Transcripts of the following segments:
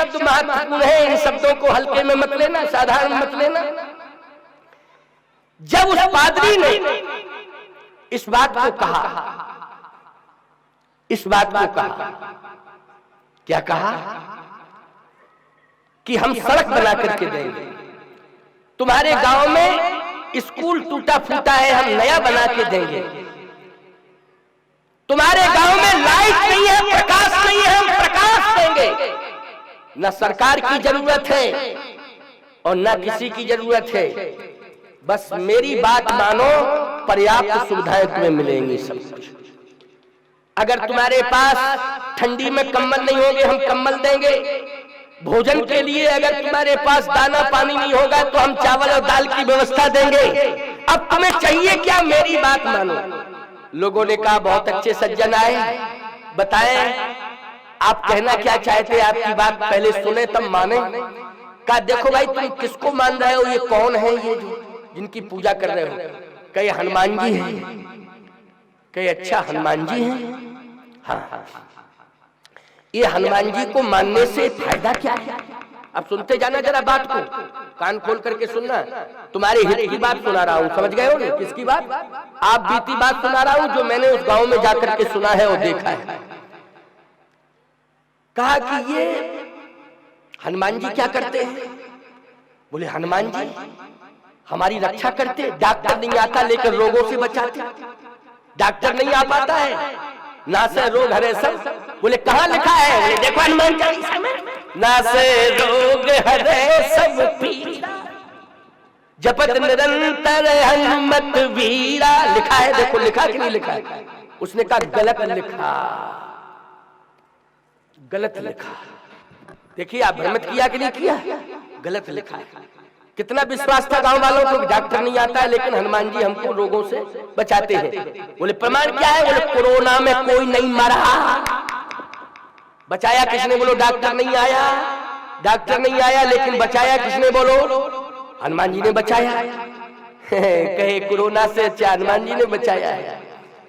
शब्द महत्वपूर्ण है, इन शब्दों को हल्के में मत लेना, साधारण मत लेना। जब उस पादरी ने इस बात को कहा, इस बात को कहा, क्या कहा कि हम सड़क बना करके देंगे, तुम्हारे गांव में स्कूल टूटा फूटा है, हम नया बना के देंगे, तुम्हारे गांव में लाइट नहीं है, प्रकाश नहीं है, हम प्रकाश देंगे। न सरकार की जरूरत है और न किसी की जरूरत है, बस मेरी बात मानो, पर्याप्त सुविधाएं तुम्हें मिलेंगी सब कुछ। अगर तुम्हारे पास ठंडी में कंबल नहीं होंगे, हम कंबल देंगे। भोजन के लिए अगर तुम्हारे पास दाना पानी नहीं होगा तो हम चावल और दाल की व्यवस्था देंगे। अब तुम्हें चाहिए क्या, मेरी बात मानो। लोगों ने कहा बहुत अच्छे सज्जन आए, बताएं आप कहना क्या चाहते, आपकी बात पहले सुने तब माने। कहा देखो भाई तुम किसको मान रहे हो, ये कौन है ये जिनकी पूजा कर रहे हो? कहे हनुमान जी है। कहे अच्छा हनुमान जी है? हाँ, ये हनुमान जी को मानने से फायदा क्या है? अब सुनते जाना जरा बात को, कान खोल करके सुनना। तुम्हारे हित की बात सुना रहा हूँ, समझ गए हो ना? किसकी बात? आप बीती बात सुना रहा हूँ जो मैंने उस गांव में जाकर के सुना है और देखा है। कहा कि ये हनुमान जी क्या करते हैं? बोले हनुमान जी हमारी रक्षा करते, डॉक्टर नहीं आता लेकर रोगों से बचाते। डॉक्टर नहीं आ पाता है, नासे रोग हरे सब। बोले कहाँ लिखा है? बोले देखो हनुमान चालीसा में, नासे रोग हरे सब पीरा, जपत निरंतर हनुमत वीरा। लिखा है, देखो लिखा कि नहीं लिखा है? उसने कहा गलत लिखा, गलत लिखा। देखिए आप भ्रमित किया कि नहीं किया? गलत लिखा है। कितना विश्वास था गांव वालों को, डॉक्टर नहीं आता है लेकिन हनुमान जी हमको रोगों से बचाते हैं। बोले प्रमाण क्या है? बोले कोरोना में कोई नहीं मरा, बचाया किसने? बोलो डॉक्टर नहीं आया, डॉक्टर नहीं आया लेकिन बचाया किसने? बोलो हनुमान जी ने बचाया। कहे कोरोना से अच्छा हनुमान जी ने बचाया है।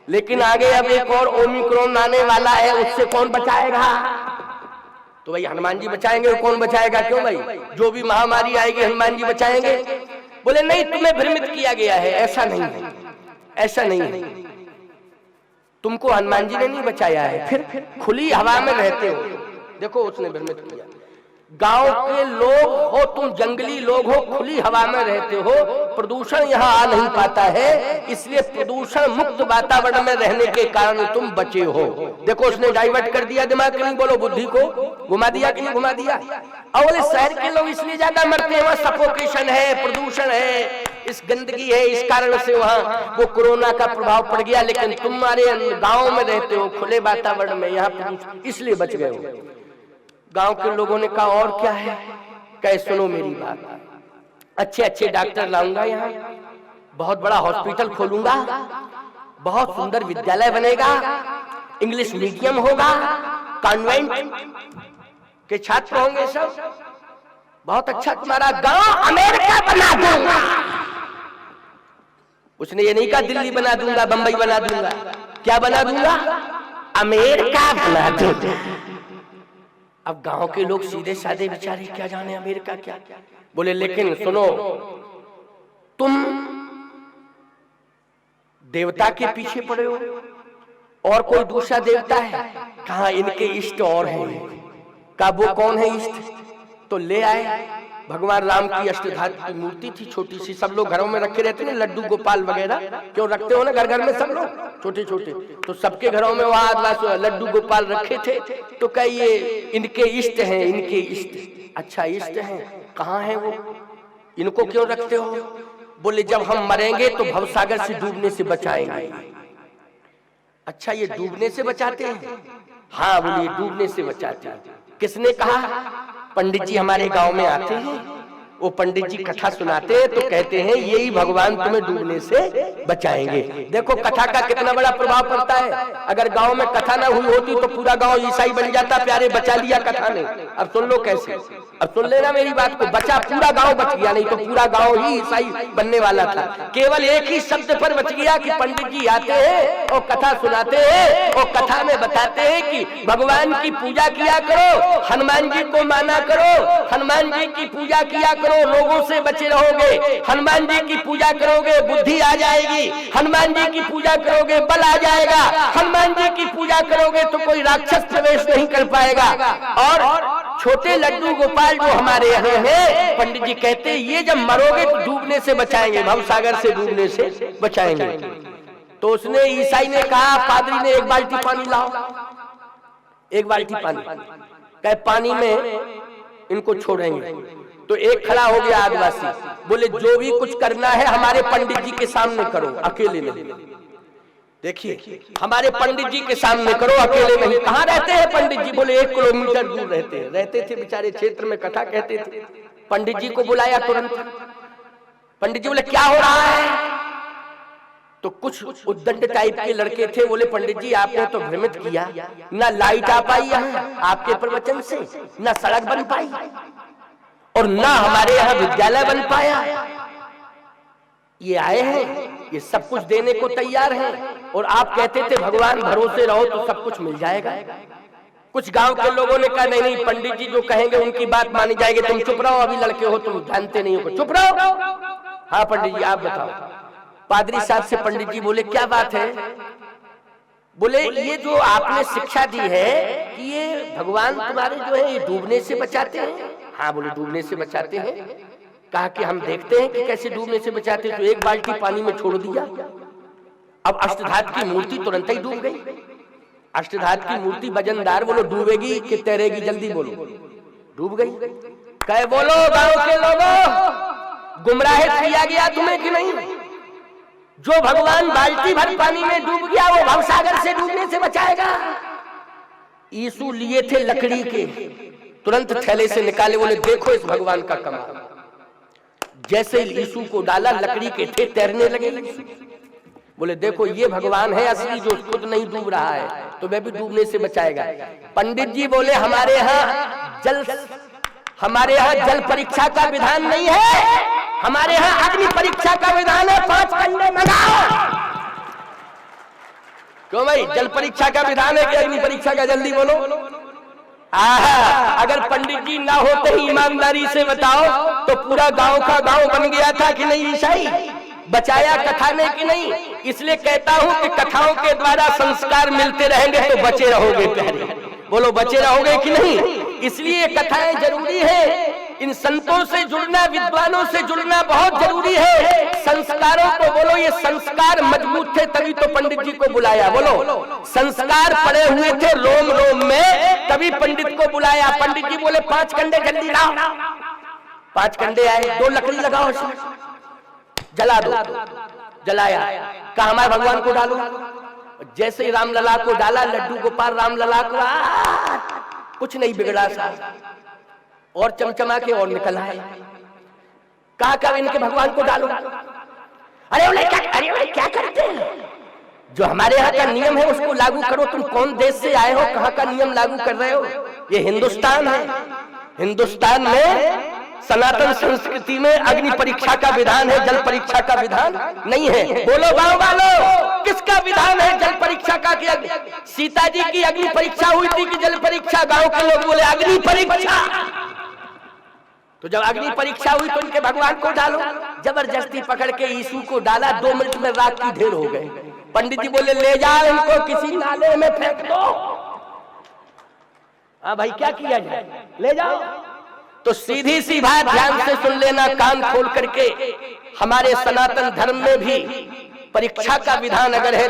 लेकिन आगे अब एक और ओमिक्रॉन आने वाला है, उससे कौन बचाएगा? तो भाई हनुमान जी बचाएंगे, कौन बचाएगा? क्यों भाई, जो भी महामारी आएगी हनुमान जी बचाएंगे? बोले नहीं, तुम्हें भ्रमित किया गया है, ऐसा नहीं है, ऐसा नहीं है, तुमको हनुमान जी ने नहीं बचाया है, फिर खुली हवा में रहते हो। देखो उसने भ्रमित किया। गांव के लोग हो तुम, जंगली लोग हो, खुली हवा में रहते हो, प्रदूषण यहाँ आ नहीं पाता है, इसलिए प्रदूषण मुक्त वातावरण में रहने के कारण तुम बचे हो। देखो उसने डाइवर्ट कर दिया दिमाग की, नहीं बोलो बुद्धि को घुमा दिया कि नहीं घुमा दिया। और शहर के लोग इसलिए ज्यादा मरते हैं, वहाँ सफोकेशन है, प्रदूषण है, इस गंदगी है, इस कारण से वहाँ वो कोरोना का प्रभाव पड़ गया। लेकिन तुम्हारे गाँव में रहते हो, खुले वातावरण में, यहाँ प्रदूषण, इसलिए बच गए हो। गांव के लोगों ने कहा और क्या है? कहे सुनो मेरी बात, अच्छे अच्छे डॉक्टर लाऊंगा, यहाँ बहुत बड़ा हॉस्पिटल खोलूंगा, बहुत सुंदर विद्यालय बनेगा, इंग्लिश मीडियम होगा, कॉन्वेंट के छात्र होंगे सब, बहुत अच्छा तुम्हारा गांव अमेरिका बना दूंगा। उसने ये नहीं कहा दिल्ली बना दूंगा, बंबई बना दूंगा, क्या बना दूंगा? अमेरिका बना दूंगा। अब गांव के लोग सीधे साधे बेचारे क्या जाने अमेरिका क्या। बोले लेकिन सुनो, तुम देवता के पीछे पड़े हो और कोई दूसरा देवता है? कहा इनके इष्ट और हैं। कहा वो कौन है इष्ट? तो ले आए, भगवान राम की अष्टधातु की मूर्ति थी, छोटी सी, सब लोग घरों में रखे रहते हैं, लड्डू गोपाल वगैरह क्यों रखते हो ना घर घर में सब लोग, छोटे छोटे, तो सबके घरों में वहां लड्डू गोपाल रखे थे। तो कहिए इनके इष्ट हैं, इनके इष्ट। अच्छा इष्ट हैं, कहाँ है वो? इनको क्यों रखते हो? बोले जब हम मरेंगे तो भवसागर से डूबने से बचाएंगे। अच्छा ये डूबने से बचाते हैं? हाँ बोलिए डूबने से बचाते हैं। किसने कहा? पंडित जी हमारे गांव में आते हैं, वो पंडित जी कथा सुनाते हैं तो कहते हैं यही भगवान तुम्हें डूबने से बचाएंगे। देखो कथा का कितना बड़ा प्रभाव पड़ता है। अगर गांव में कथा ना हुई होती तो पूरा गांव ईसाई बन जाता। प्यारे बचा लिया कथा ने। अब सुन लो कैसे, अब सुन लेना मेरी बात को। बचा, पूरा गांव बच गया, नहीं तो पूरा गांव ही ईसाई बनने वाला था। केवल एक ही शब्द पर बच गया कि पंडित जी आते हैं और कथा सुनाते हैं और कथा में बताते हैं कि भगवान की पूजा किया करो, हनुमान जी को माना करो, हनुमान जी की पूजा किया करो, रोगों से बचे रहोगे, हनुमान जी की पूजा करोगे बुद्धि आ जाएगी, हनुमान जी की पूजा करोगे बल आ जाएगा, हनुमान जी की पूजा करोगे तो कोई राक्षस प्रवेश नहीं कर पाएगा। और छोटे लड्डू गोपाल जो हमारे यहाँ हैं, पंडित जी कहते हैं ये जब मरोगे तो डूबने से बचाएंगे, भवसागर से डूबने से बचाएंगे। तो उसने, ईसाई ने कहा, पादरी ने, एक बाल्टी पानी लाओ, एक बाल्टी पानी। कहे पानी में इनको छोड़ेंगे। तो एक खड़ा हो गया आदिवासी, बोले जो भी कुछ करना है हमारे पंडित जी के सामने करो, अकेले नहीं। देखिए, हमारे पंडित जी के सामने करो, अकेले नहीं। कहाँ रहते हैं पंडित जी? बोले 1 किलोमीटर दूर रहते थे बेचारे, क्षेत्र में कथा कहते थे। पंडित जी को बुलाया तुरंत। पंडित जी बोले क्या हो रहा है? तो कुछ उद्दंड टाइप के लड़के थे, बोले पंडित जी आपने तो भ्रमित किया, ना लाइट आ पाई यहाँ आपके प्रवचन से, ना सड़क बन पाई और ना हमारे यहाँ विद्यालय बन पाया। ये आए हैं, ये सब कुछ देने को तैयार हैं और आप कहते थे भगवान भरोसे रहो तो सब कुछ मिल जाएगा। कुछ गांव के लोगों ने कहा नहीं नहीं, पंडित जी जो कहेंगे उनकी बात मानी जाएगी, तुम चुप रहो, अभी लड़के हो, तुम जानते नहीं हो, चुप रहो। हाँ पंडित जी आप बताओ। पादरी साहब से पंडित जी बोले क्या बात है? बोले ये जो आपने शिक्षा दी है कि ये भगवान तुम्हारे जो है ये डूबने से बचाते हैं। हाँ बोले डूबने से बचाते हैं। कहा कि हम देखते हैं कि कैसे डूबने से बचाते हैं। तो एक बाल्टी पानी में छोड़ दिया। अब अष्टधात की मूर्ति तुरंत ही डूब गई। अष्टधात की मूर्ति वजनदार, बोलो डूबेगी कि तैरेगी? जल्दी बोलो। डूब गई। कहे बोलो गांव के लोगों, गुमराह किया गया तुम्हें कि नहीं? जो भगवान बाल्टी भर पानी में डूब गया वो भवसागर से डूबने से बचाएगा। यीशु लिए थे लकड़ी के, तुरंत थैले से निकाले, बोले देखो इस भगवान का कमाल। जैसे यीशु को डाला, लकड़ी के थे तैरने लगे। बोले देखो ये भगवान है असली, जो खुद नहीं डूब रहा है तो वह भी डूबने से बचाएगा। पंडित जी बोले हमारे यहाँ जल परीक्षा का विधान नहीं है, हमारे यहाँ अग्नि परीक्षा का विधान है। 5 कंडे मंगाओ। क्यों भाई, जल परीक्षा का विधान है कि अग्नि परीक्षा का? जल्दी बोलो। अगर पंडित जी ना होते ही ईमानदारी से बताओ तो पूरा गांव का गांव बन गया था कि नहीं? ईसाई बचाया कथा ने कि नहीं? इसलिए कहता हूं कि कथाओं के द्वारा संस्कार मिलते रहेंगे तो बचे रहोगे। प्यारे बोलो बचे रहोगे कि नहीं? इसलिए कथाएं जरूरी है। इन संतों से जुड़ना, विद्वानों से जुड़ना बहुत जरूरी है। संस्कारों को बोलो, ये संस्कार मजबूत थे तभी तो पंडित जी को बुलाया। बोलो संस्कार पड़े हुए थे रोम रोम में, तभी पंडित को बुलाया। पंडित जी बोले 5 कंडे जल्दी लाओ। 5 कंडे आए, 2 लकड़ी लगाओ, इसमें जला दो। जलाया, कहा हमारे भगवान को डालो। जैसे ही रामलला को डाला, लड्डू गोपाल रामलला को कुछ नहीं बिगड़ा सा, और चमचमा के और निकल आए। कहा इनके भगवान को डालो। अरे बोले क्या करते हैं? जो हमारे यहाँ का नियम है उसको लागू करो। तुम कौन देश से आए हो, कहाँ का नियम लागू कर रहे हो? ये हिंदुस्तान है। हिंदुस्तान में सनातन संस्कृति में अग्नि परीक्षा का विधान है, जल परीक्षा का विधान नहीं है। बोलो गांव वालों, किसका विधान है जल परीक्षा का? सीता जी की अग्नि परीक्षा हुई थी कि जल परीक्षा? गांव के लोग बोले अग्नि परीक्षा। तो जब अग्नि परीक्षा हुई तो उनके भगवान को डालो। जबरदस्ती पकड़ के यीशु को डाला, 2 मिनट में राख की ढेर हो गए। पंडित जी बोले ले जाओ इनको किसी नाले में फेंक दो। हाँ भाई क्या किया जाए, ले जाओ। तो सीधी सी बात ध्यान से सुन लेना, कान खोल करके। हमारे सनातन धर्म में भी परीक्षा का विधान अगर है